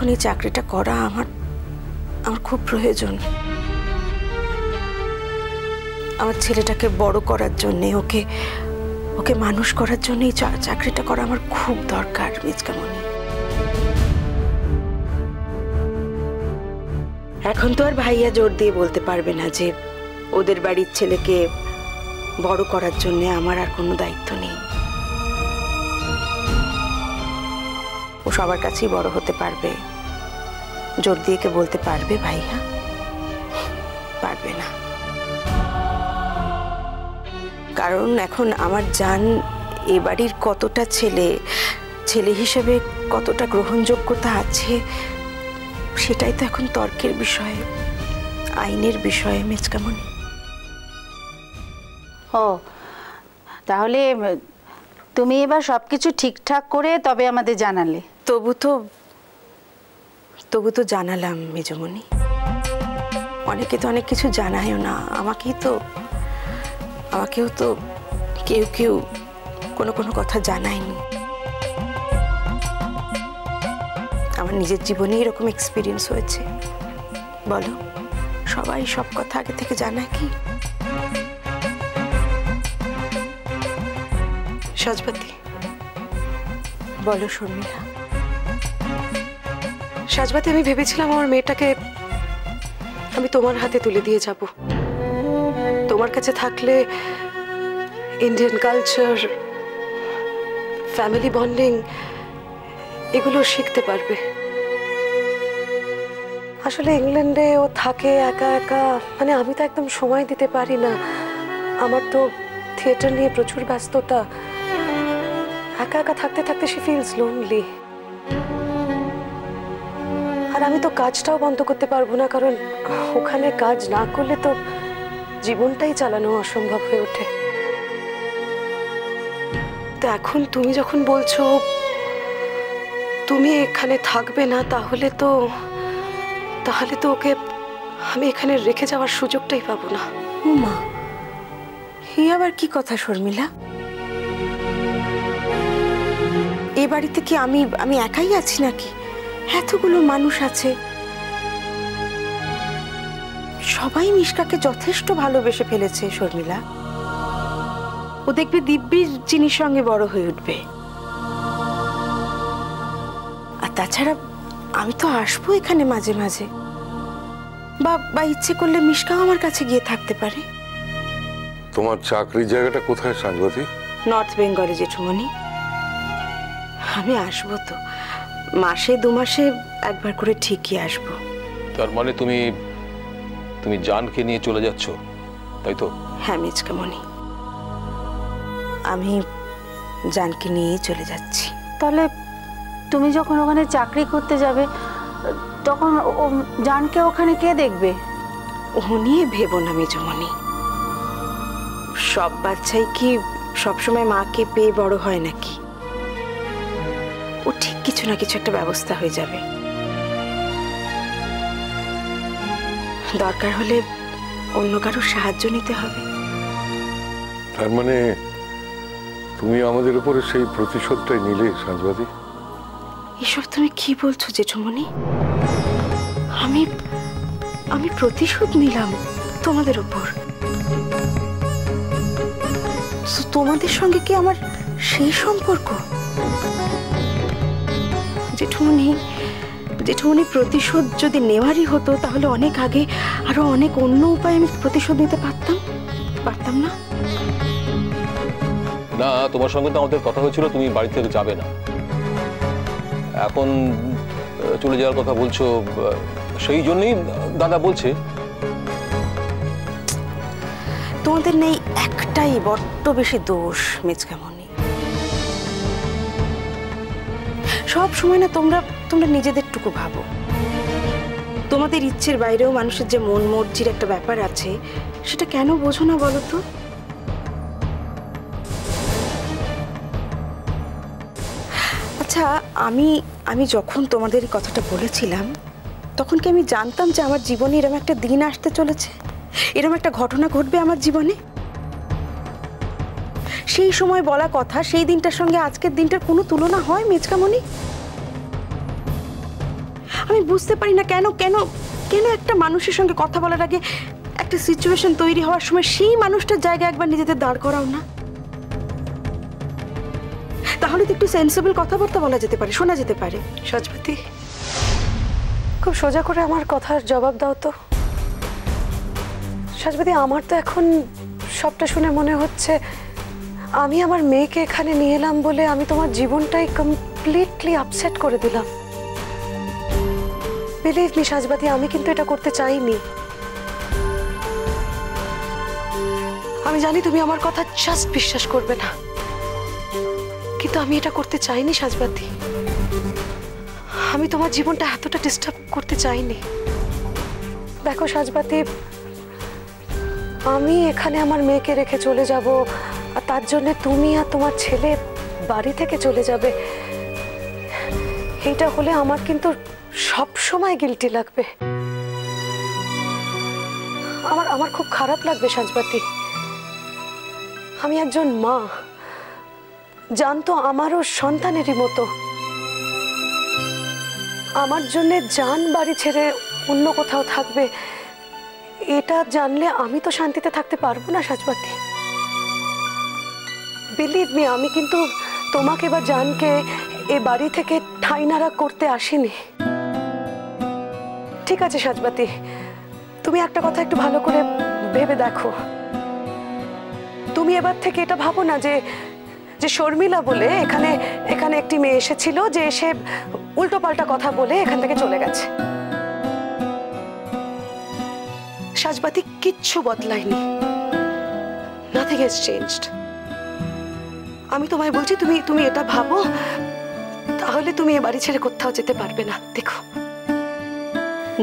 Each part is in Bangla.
এখন এই চাকরিটা করা আমার আমার খুব প্রয়োজন। আমার ছেলেটাকে বড় করার জন্যে, ওকে ওকে মানুষ করার জন্য এই চাকরিটা করা আমার খুব দরকার মিচকামণি। এখন তো আর ভাইয়া জোর দিয়ে বলতে পারবে না যে ওদের বাড়ির ছেলেকে বড় করার জন্য আমার আর কোনো দায়িত্ব নেই। ও সবার কাছেই বড় হতে পারবে, জোর দিয়ে কে বলতে পারবে ভাইয়া? পারবে না। কারণ এখন আমার জান এ বাড়ির কতটা ছেলে হিসেবে কতটা গ্রহণযোগ্যতা আছে সেটাই তো এখন তর্কের বিষয়, আইনের বিষয় মিচকামণি। ও তাহলে তুমি এবার সবকিছু ঠিকঠাক করে তবে আমাদের জানালে? তবু তো জানালাম মেজমণি। অনেকে তো অনেক কিছু জানায়ও না, আমাকেও তো কেউ কোনো কথা জানায়নি। আমার নিজের জীবনে এরকম এক্সপিরিয়েন্স হয়েছে। বলো, সবাই সব কথা আগে থেকে জানায় কি? সাজবাতি, বলো শর্মিলা। সাজবাতি, আমি ভেবেছিলাম আমার মেয়েটাকে আমি তোমার হাতে তুলে দিয়ে যাব। তোমার কাছে থাকলে ইন্ডিয়ান কালচার, ফ্যামিলি বন্ডিং এগুলো শিখতে পারবে। আসলে ইংল্যান্ডে ও থাকে একা একা, মানে আমি তো একদম সময় দিতে পারি না। আমার তো থিয়েটার নিয়ে প্রচুর ব্যস্ততা। একা একা থাকতে থাকতে শি ফিলস লোনলি। আর আমি তো কাজটাও বন্ধ করতে পারবো না, কারণ ওখানে কাজ না করলে তো জীবনটাই চালানো অসম্ভব হয়ে ওঠে। তো এখন তুমি যখন বলছো তুমি এখানে থাকবে না, তাহলে তো ওকে আমি এখানে রেখে যাওয়ার সুযোগটাই পাবো না। মা, হে আবার কি কথা শর্মিলা? এ বাড়িতে কি আমি একাই আছি নাকি? এতগুলো মানুষ আছে, সবাই মিশকাকে যথেষ্ট ভালোবেসে ফেলেছে শর্মিলা। ও দেখবে দিব্যির চিনির সঙ্গে বড় হয়ে উঠবে। আর তাছাড়া আমি তো আসবো এখানে মাঝে মাঝে, বা ইচ্ছে করলে মিশকাও আমার কাছে গিয়ে থাকতে পারে। তোমার চাকরির জায়গাটা কোথায় সাজবাতি? নর্থ বেঙ্গলে জেঠুমণি। আমি আসবো তো, মাসে 2 মাসে একবার করে ঠিকই আসবো। তার মানে তুমি জানকে নিয়ে চলে যাচ্ছ, তাই তো? হ্যাঁ মিচকামণি, আমি জানকে নিয়েই চলে যাচ্ছি। তাহলে তুমি যখন ওখানে চাকরি করতে যাবে তখন জানকে ওখানে কে দেখবে? ও নিয়ে ভেবো না মেজমণি। সব বাচ্চাই কি সবসময় মাকে পেয়ে বড় হয় নাকি? ও ঠিক কিছু না কিছু একটা ব্যবস্থা হয়ে যাবে। দরকার হলে অন্য কারোর সাহায্য নিতে হবে। তার মানে তুমি আমাদের উপরে সেই প্রতিশোধটাই নিলে সাজবাতি? এসব তুমি কি বলছো জেঠুমণি? আমি প্রতিশোধ নিলাম তোমাদের উপর? তোমাদের সঙ্গে কি আমার সেই সম্পর্ক? জেঠুমণি, প্রতিশোধ যদি নেওয়ারই হতো তাহলে অনেক আগে আরো অনেক অন্য উপায়ে আমি প্রতিশোধ নিতে পারতাম না? না, তোমার সঙ্গে তো আমাদের কথা হয়েছিল তুমি বাড়ি থেকে যাবে না। এখন চলে যাওয়ার কথা বলছো, সেই জন্যই দাদা বলছে। তোমাদের নেই একটাই বড্ড বেশি দোষ মিচকামণি। সব সময় না তোমরা নিজেদের টুকু ভাবো। তোমাদের ইচ্ছের বাইরেও মানুষের যে মন মর্জির একটা ব্যাপার আছে, সেটা কেন বোঝো না বলো তো? আচ্ছা, আমি যখন তোমাদের এই কথাটা বলেছিলাম তখন কি আমি জানতাম যে আমার জীবনে এরকম একটা দিন আসতে চলেছে, এরকম একটা ঘটনা ঘটবে আমার জীবনে? সেই সময় বলা কথা, সেই দিনটার সঙ্গে আজকের দিনটার কোনো তুলনা হয় মিচকামণি? আমি বুঝতে পারি না কেন কেন কেন একটা মানুষের সঙ্গে কথা বলার আগে একটা সিচুয়েশন তৈরি হওয়ার সময় সেই মানুষটার জায়গায় একবার নিজেদের দাঁড় করাও না। তাহলে তো একটু সেন্সিবল কথাবার্তা বলা যেতে পারে, শোনা যেতে পারে। সাজবতী, খুব সোজা করে আমার কথার জবাব দাও তো। সাজবতী, আমার তো এখন সবটা শুনে মনে হচ্ছে আমি আমার মেয়েকে এখানে নিয়ে এলাম বলে আমি তোমার জীবনটাই কমপ্লিটলি আপসেট করে দিলাম। বিলিভ মি সাজবতী, আমি কিন্তু এটা করতে চাইনি। আমি জানি তুমি আমার কথা জাস্ট বিশ্বাস করবে না, কিন্তু আমি এটা করতে চাইনি সাজবতী। আমি তোমার জীবনটা এতটা ডিস্টার্ব করতে চাইনি। দেখো সাজবতী, আমি এখানে আমার মেয়েকে রেখে চলে যাব আর তার জন্য তুমি আর তোমার ছেলে বাড়ি থেকে চলে যাবে, এইটা হলে আমার কিন্তু সব সময় গিল্টি লাগবে। আমার খুব খারাপ লাগবে সাজবতী। আমি একজন মা, জানতো আমারও সন্তানেরই মতো। আমার জন্য জান বাড়ি ছেড়ে অন্য কোথাও থাকবে, এটা জানলে আমি তো শান্তিতে থাকতে পারবো না সাজবতী। বিলিভ মি, আমি কিন্তু তোমাকে বা জানকে এ বাড়ি থেকে ঠাঁই নাড়া করতে আসিনি। ঠিক আছে সাজবতী, তুমি একটা কথা একটু ভালো করে ভেবে দেখো। তুমি এবার থেকে এটা ভাবো না যে যে শর্মিলা বলে এখানে এখানে একটি মেয়ে এসেছিল, যে এসে উল্টো পাল্টা কথা বলে এখান থেকে চলে গেছে। সাজবতী, কিচ্ছু বদলায়নি, নাথিং হ্যাজ চেঞ্জড। আমি তোমায় বলছি তুমি তুমি এটা ভাবো, তাহলে তুমি এ বাড়ি ছেড়ে কোথাও যেতে পারবে না। দেখো,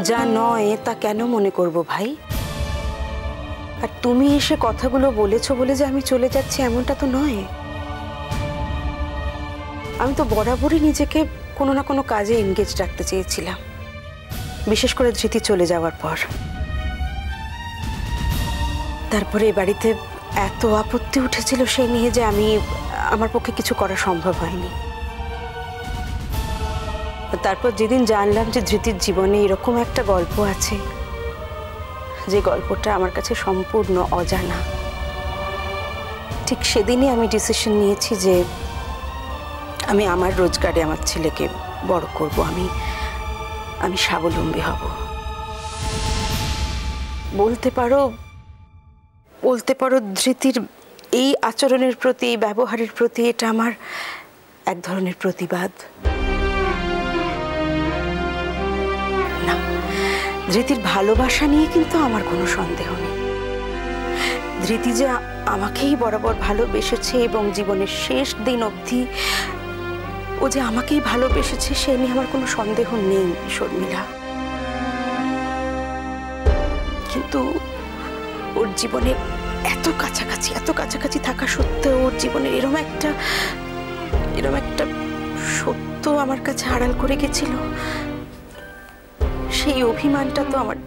যা নয় তা কেন মনে করব ভাই? আর তুমি এসে কথাগুলো বলেছো বলে যে আমি চলে যাচ্ছি এমনটা তো নয়। আমি তো বরাবরই নিজেকে কোনো না কোনো কাজে এনগেজ রাখতে চেয়েছিলাম, বিশেষ করে ধৃতি চলে যাওয়ার পর। তারপরে এ বাড়িতে এত আপত্তি উঠেছিল সে নিয়ে যে আমার পক্ষে কিছু করা সম্ভব হয়নি। তারপর যেদিন জানলাম যে ধৃতির জীবনে এরকম একটা গল্প আছে, যে গল্পটা আমার কাছে সম্পূর্ণ অজানা, ঠিক সেদিনই আমি ডিসিশন নিয়েছি যে আমি আমার রোজগারে আমার ছেলেকে বড় করব, আমি স্বাবলম্বী হব। বলতে পারো ধৃতির এই আচরণের প্রতি, এই ব্যবহারের প্রতি এটা আমার এক ধরনের প্রতিবাদ। না, ধৃতির ভালোবাসা নিয়ে কিন্তু আমার কোনো সন্দেহ নেই। ধৃতি যে আমাকেই বরাবর ভালোবেসেছে এবং জীবনের শেষ দিন অবধি ও যে আমাকেই ভালোবেসেছে সে নিয়ে আমার কোনো সন্দেহ নেই শর্মিলা। কিন্তু ওর জীবনের এত কাছাকাছি থাকা সত্ত্বেও ওর জীবনের এরম একটা সত্য আমার কাছে আড়াল করে গেছিল, সেই অভিমানটা তো আমার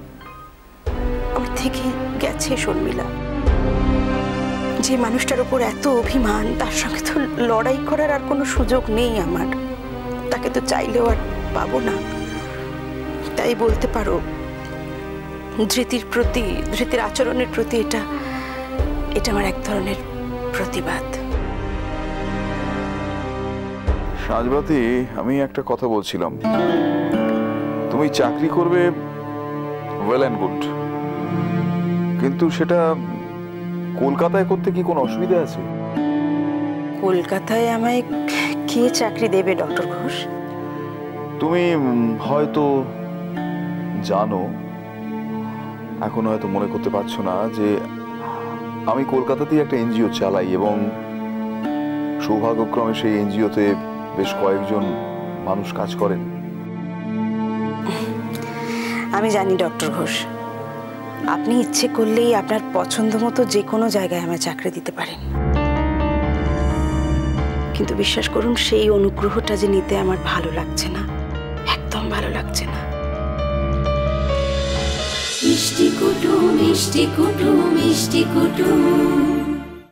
থেকে গেছে শর্মিলা। যে মানুষটার উপর এত অভিমান, তার সঙ্গে তো লড়াই করার আর কোনো সুযোগ নেই আমার, তাকে তো চাইলেও আর পাবো না। তাই বলতে পারো ধৃতির আচরণের প্রতি এটা আমার এক ধরনের প্রতিবাদ। সাজবতী, আমি একটা কথা বলছিলাম, তুমি চাকরি করবে ওয়েল অ্যান্ড গুড, কিন্তু সেটা কলকাতায় করতে কি কোনো অসুবিধা আছে? কলকাতায় আমায় কে চাকরি দেবে ডক্টর ঘোষ? তুমি হয়তো জানো, এখন হয়তো মনে করতে পারছো না, যে আমি কলকাতাতেই একটা এনজিও চালাই এবং সৌভাগ্যক্রমে সেই এনজিওতে বেশ কয়েকজন মানুষ কাজ করেন। আমি জানি ডক্টর ঘোষ, আপনি ইচ্ছে করলেই আপনার পছন্দ মতো যে কোনো জায়গায় আমায় চাকরি দিতে পারেন, কিন্তু বিশ্বাস করুন সেই অনুগ্রহটা যে নিতে আমার ভালো লাগছে না, একদম ভালো লাগছে না। মিষ্টি কুটুম মিষ্টি কুটুম মিষ্টি কুটুম।